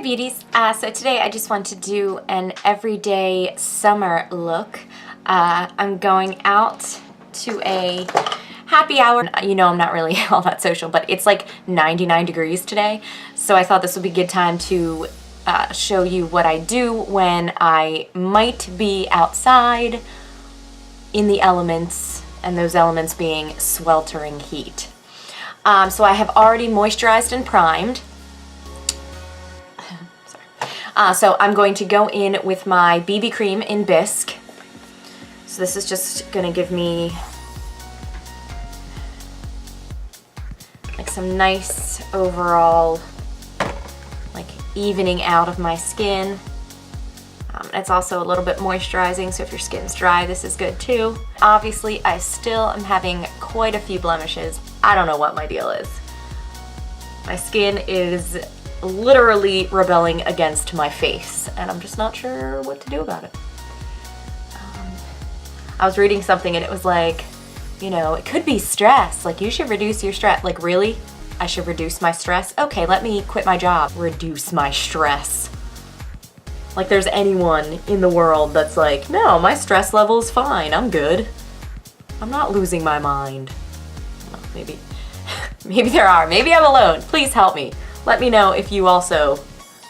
beauties. So today I just want to do an everyday summer look. I'm going out to a happy hour. You know I'm not really all that social, but it's like 99 degrees today. So I thought this would be a good time to show you what I do when I might be outside in the elements, and those elements being sweltering heat. So I have already moisturized and primed. So I'm going to go in with my BB cream in Bisque. So this is just gonna give me like some nice overall like evening out of my skin. It's also a little bit moisturizing, so if your skin's dry, this is good too. Obviously, I still am having quite a few blemishes. I don't know what my deal is. My skin is literally rebelling against my face, and I'm just not sure what to do about it. I was reading something and it was like, you know, it could be stress. Like, you should reduce your stress. Like, really? I should reduce my stress? Okay, let me quit my job. Reduce my stress. Like, there's anyone in the world that's like, no, my stress level is fine. I'm good. I'm not losing my mind. Well, maybe, maybe there are. Maybe I'm alone. Please help me. Let me know if you also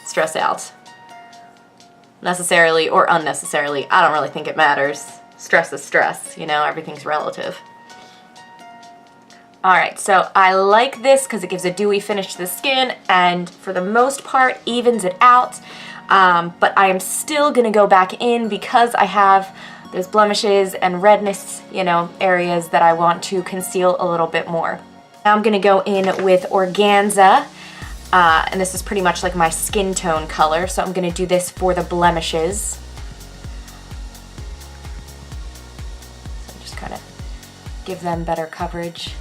stress out. Necessarily or unnecessarily, I don't really think it matters. Stress is stress, you know, everything's relative. All right, so I like this because it gives a dewy finish to the skin and for the most part evens it out. But I am still gonna go back in because I have those blemishes and redness, you know, areas that I want to conceal a little bit more. Now I'm gonna go in with Organza. And this is pretty much like my skin tone color, so I'm gonna do this for the blemishes. So just kind of give them better coverage.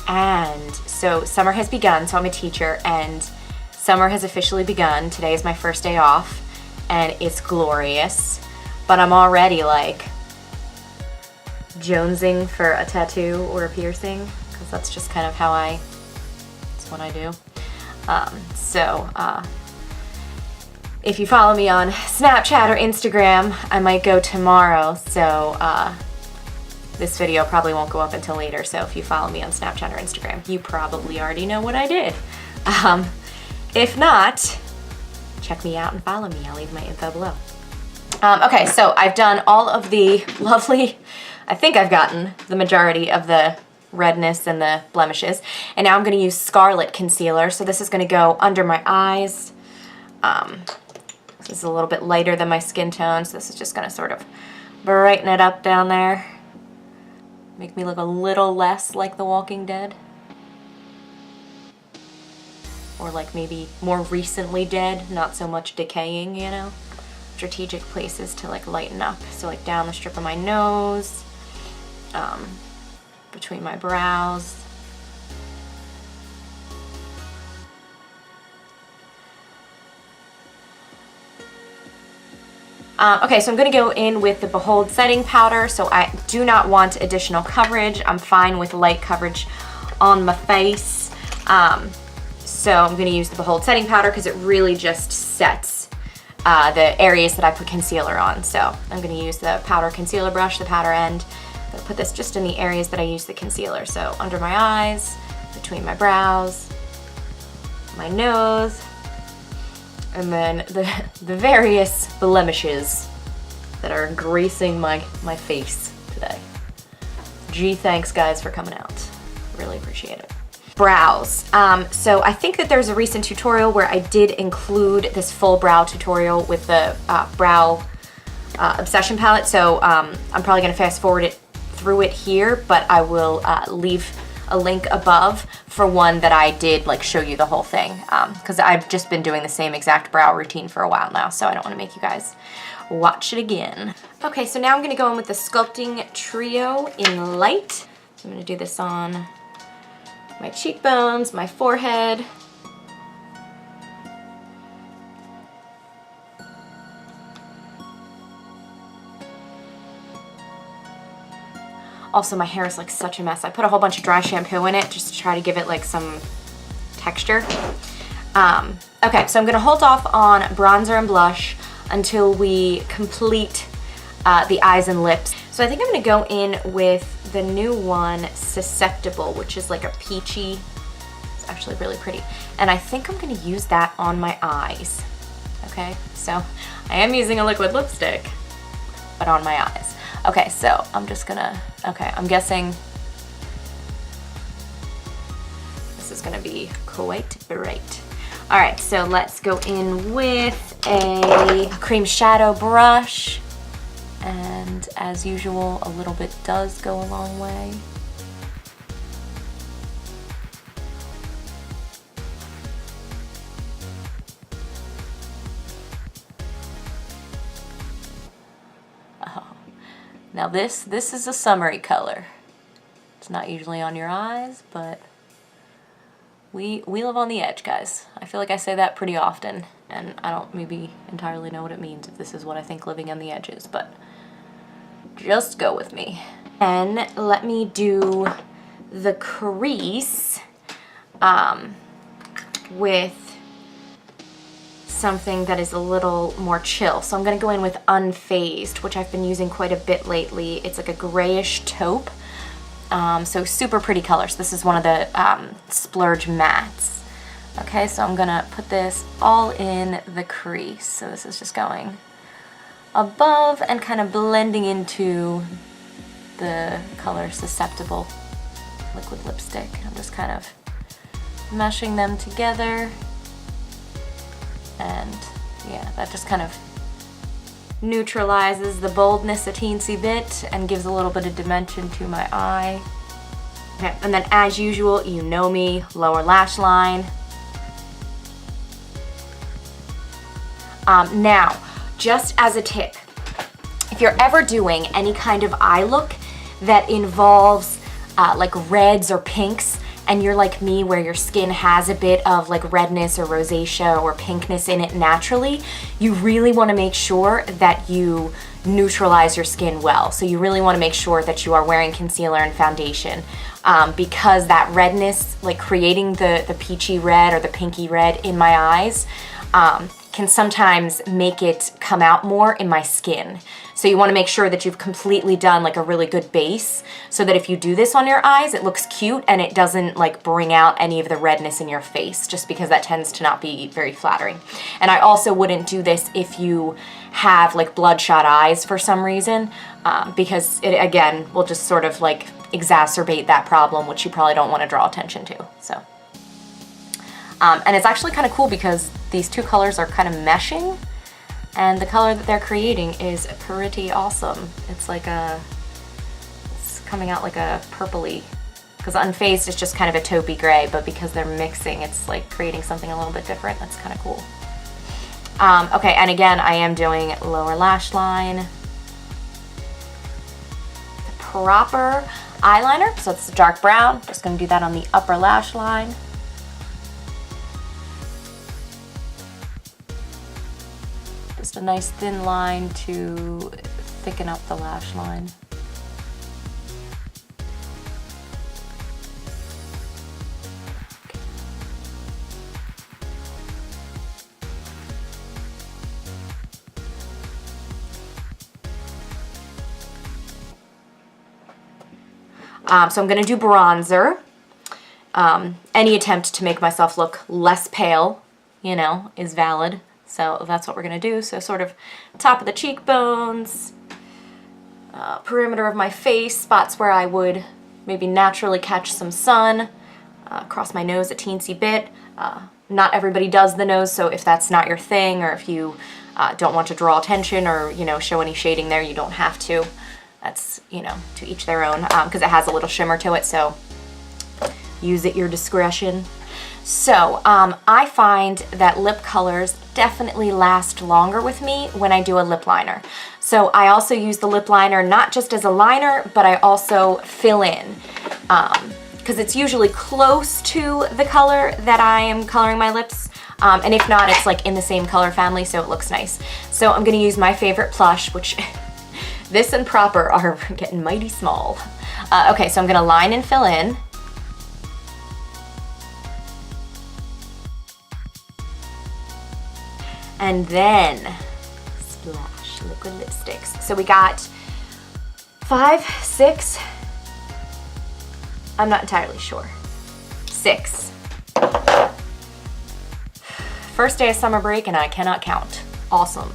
And so summer has begun, so I'm a teacher, and summer has officially begun. Today is my first day off, and it's glorious. But I'm already like jonesing for a tattoo or a piercing, because that's just kind of how that's what I do. If you follow me on Snapchat or Instagram, I might go tomorrow, so this video probably won't go up until later, so if you follow me on Snapchat or Instagram, you probably already know what I did. If not, check me out and follow me. I'll leave my info below. Okay, so I've done all of the lovely, I think I've gotten the majority of the redness and the blemishes, and now I'm going to use Scarlet concealer. So this is going to go under my eyes. This is a little bit lighter than my skin tone, so this is just going to sort of brighten it up down there. Make me look a little less like The Walking Dead. Or like maybe more recently dead, not so much decaying, you know? Strategic places to like lighten up. So like down the strip of my nose, between my brows. Okay, so I'm going to go in with the Behold setting powder. So I do not want additional coverage. I'm fine with light coverage on my face. So I'm going to use the Behold setting powder because it really just sets the areas that I put concealer on. So I'm going to use the powder concealer brush, the powder end. I'm going to put this just in the areas that I use the concealer. So under my eyes, between my brows, my nose, and then the various blemishes that are gracing my face today. Gee, thanks guys for coming out. Really appreciate it. Brows. So I think that there's a recent tutorial where I did include this full brow tutorial with the brow obsession palette. So I'm probably gonna fast forward it through it here, but I will leave a link above for one that I did like show you the whole thing, because I've just been doing the same exact brow routine for a while now, so I don't want to make you guys watch it again. Okay, so now I'm going to go in with the Sculpting Trio in Light. So I'm going to do this on my cheekbones, my forehead. Also, my hair is like such a mess. I put a whole bunch of dry shampoo in it just to try to give it like some texture. Okay, so I'm gonna hold off on bronzer and blush until we complete the eyes and lips. So I think I'm gonna go in with the new one, Susceptible, which is like a peachy, it's actually really pretty. And I think I'm gonna use that on my eyes. Okay, so I am using a liquid lipstick, but on my eyes. Okay, so I'm just gonna, okay, I'm guessing this is gonna be quite bright. All right, so let's go in with a cream shadow brush. And as usual, a little bit does go a long way. Oh, now this is a summery color. It's not usually on your eyes, but we live on the edge, guys. I feel like I say that pretty often, and I don't maybe entirely know what it means if this is what I think living on the edge is, but just go with me. And let me do the crease with something that is a little more chill. So I'm gonna go in with Unfazed, which I've been using quite a bit lately. It's like a grayish taupe. So super pretty colors. This is one of the Splurge mattes. Okay, so I'm gonna put this all in the crease. So this is just going above and kind of blending into the color Susceptible liquid lipstick. I'm just kind of meshing them together, and yeah, that just kind of neutralizes the boldness a teensy bit and gives a little bit of dimension to my eye. Okay, and then as usual, you know me, lower lash line. Now, just as a tip, if you're ever doing any kind of eye look that involves like reds or pinks, and you're like me where your skin has a bit of like redness or rosacea or pinkness in it naturally, you really want to make sure that you neutralize your skin well. So you really want to make sure that you are wearing concealer and foundation, because that redness, like creating the peachy red or the pinky red in my eyes, can sometimes make it come out more in my skin. So you want to make sure that you've completely done like a really good base, so that if you do this on your eyes, it looks cute and it doesn't like bring out any of the redness in your face, just because that tends to not be very flattering. And I also wouldn't do this if you have like bloodshot eyes for some reason, because it again will just sort of like exacerbate that problem, which you probably don't want to draw attention to. So and it's actually kind of cool because these two colors are kind of meshing, and the color that they're creating is pretty awesome. It's like it's coming out like a purpley, because Unfazed is just kind of a taupey gray, but because they're mixing, it's like creating something a little bit different. That's kind of cool. Okay, and again, I am doing lower lash line. The proper eyeliner, so it's dark brown. Just gonna do that on the upper lash line. Just a nice thin line to thicken up the lash line. So I'm gonna do bronzer. Any attempt to make myself look less pale, you know, is valid. So that's what we're gonna do. So sort of top of the cheekbones, perimeter of my face, spots where I would maybe naturally catch some sun, across my nose a teensy bit. Not everybody does the nose, so if that's not your thing, or if you don't want to draw attention or, you know, show any shading there, you don't have to. That's, you know, to each their own, because it has a little shimmer to it, so use at your discretion. So I find that lip colors definitely last longer with me when I do a lip liner. So I also use the lip liner not just as a liner, but I also fill in, because it's usually close to the color that I am coloring my lips. And if not, it's like in the same color family, so it looks nice. So I'm gonna use my favorite Plush, which this and proper are getting mighty small. Okay, so I'm gonna line and fill in. And then Splash liquid lipsticks. So we got 5, 6, I'm not entirely sure. 6. First day of summer break and I cannot count. Awesome.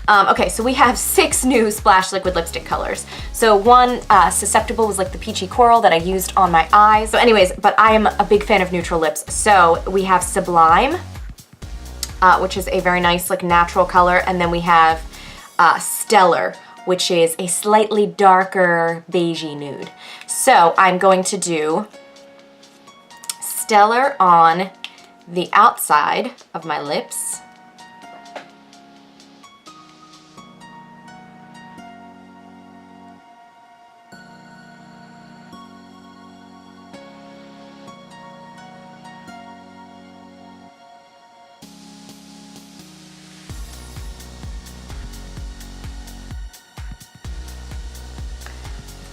Okay, so we have 6 new Splash liquid lipstick colors. So one, Susceptible, was like the peachy coral that I used on my eyes. So anyways, but I am a big fan of neutral lips. So we have Sublime, which is a very nice like natural color. And then we have Stellar, which is a slightly darker beigey nude. So I'm going to do Stellar on the outside of my lips.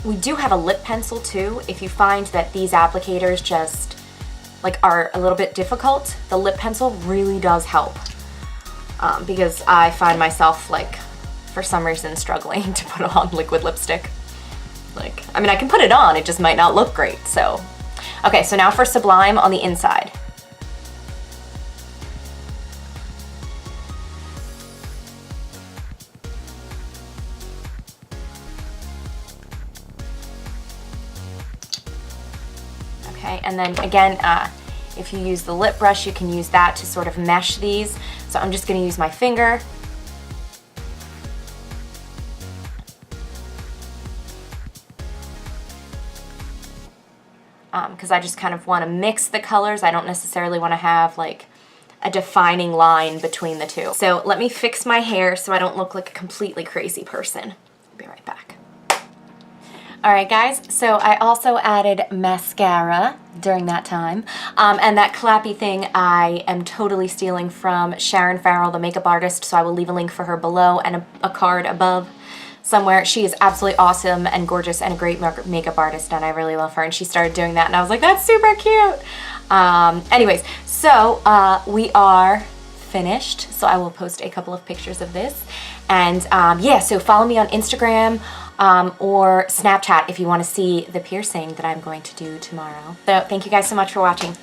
We do have a lip pencil too. If you find that these applicators just like are a little bit difficult, the lip pencil really does help. Because I find myself like, for some reason, struggling to put on liquid lipstick. Like, I mean, I can put it on, it just might not look great, so. Okay, so now for Sublime on the inside. Okay, and then again, if you use the lip brush, you can use that to sort of mesh these. So I'm just going to use my finger. Because I just kind of want to mix the colors. I don't necessarily want to have like a defining line between the two. So let me fix my hair so I don't look like a completely crazy person. I'll be right back. Alright guys, so I also added mascara during that time, and that clappy thing I am totally stealing from Sharon, the makeup artist, so I will leave a link for her below and a card above somewhere. She is absolutely awesome and gorgeous and a great makeup artist, and I really love her, and she started doing that and I was like, that's super cute! Anyways, so we are finished, so I will post a couple of pictures of this, and yeah, so follow me on Instagram, or Snapchat if you want to see the piercing that I'm going to do tomorrow. So thank you guys so much for watching.